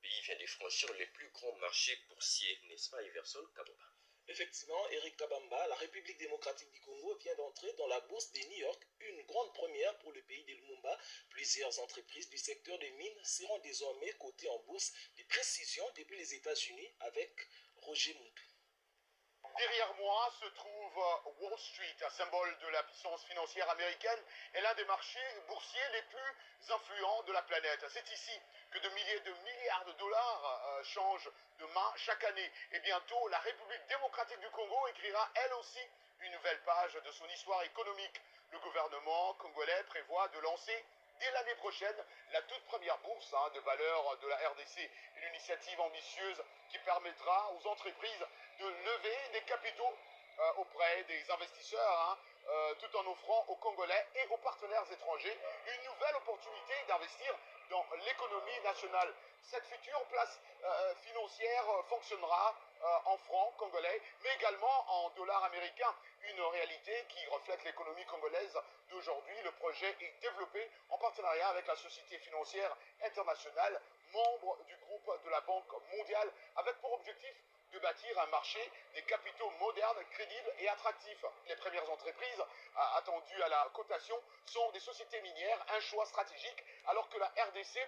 pays vient de franchir les plus grands marchés boursiers, n'est-ce pas, Everson Kaboba? Effectivement, Eric Kabamba, la République démocratique du Congo vient d'entrer dans la bourse de New York, une grande première pour le pays de Lumumba. Plusieurs entreprises du secteur des mines seront désormais cotées en bourse. Des précisions depuis les États-Unis avec Roger Moutou. Derrière moi se trouve Wall Street, un symbole de la puissance financière américaine et l'un des marchés boursiers les plus influents de la planète. C'est ici que de milliers de milliards de dollars changent de main chaque année. Et bientôt, la République démocratique du Congo écrira elle aussi une nouvelle page de son histoire économique. Le gouvernement congolais prévoit de lancer dès l'année prochaine la toute première bourse de valeur de la RDC. Une initiative ambitieuse qui permettra aux entreprises de lever des capitaux auprès des investisseurs, tout en offrant aux Congolais et aux partenaires étrangers une nouvelle opportunité d'investir dans l'économie nationale. Cette future place financière fonctionnera en francs congolais, mais également en dollars américains. Une réalité qui reflète l'économie congolaise d'aujourd'hui. Le projet est développé en partenariat avec la Société financière internationale, membre du groupe de la Banque mondiale, avec pour objectif de bâtir un marché des capitaux modernes, crédibles et attractifs. Les premières entreprises attendues à la cotation sont des sociétés minières, un choix stratégique, alors que la RDC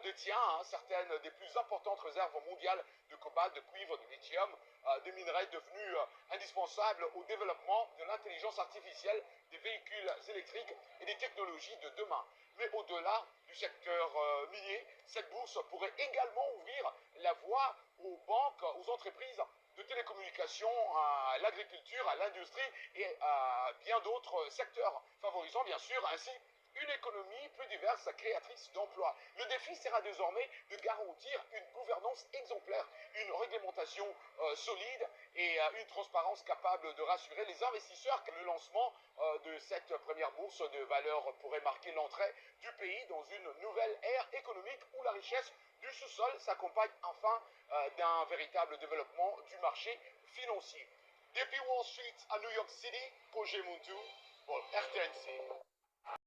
détient certaines des plus importantes réserves mondiales de cobalt, de cuivre, de lithium, des minerais devenus indispensables au développement de l'intelligence artificielle, des véhicules électriques et des technologies de demain. Mais au-delà du secteur minier, cette bourse pourrait également ouvrir la voie aux banques, aux entreprises de télécommunications, à l'agriculture, à l'industrie et à bien d'autres secteurs, favorisant bien sûr ainsi une économie plus diverse, créatrice d'emplois. Le défi sera désormais de garantir une gouvernance exemplaire, une réglementation solide et une transparence capable de rassurer les investisseurs. Le lancement de cette première bourse de valeur pourrait marquer l'entrée du pays dans une nouvelle ère économique où la richesse du sous-sol s'accompagne enfin d'un véritable développement du marché financier. Depuis Wall Street à New York City, Roger Moutou pour RTNC.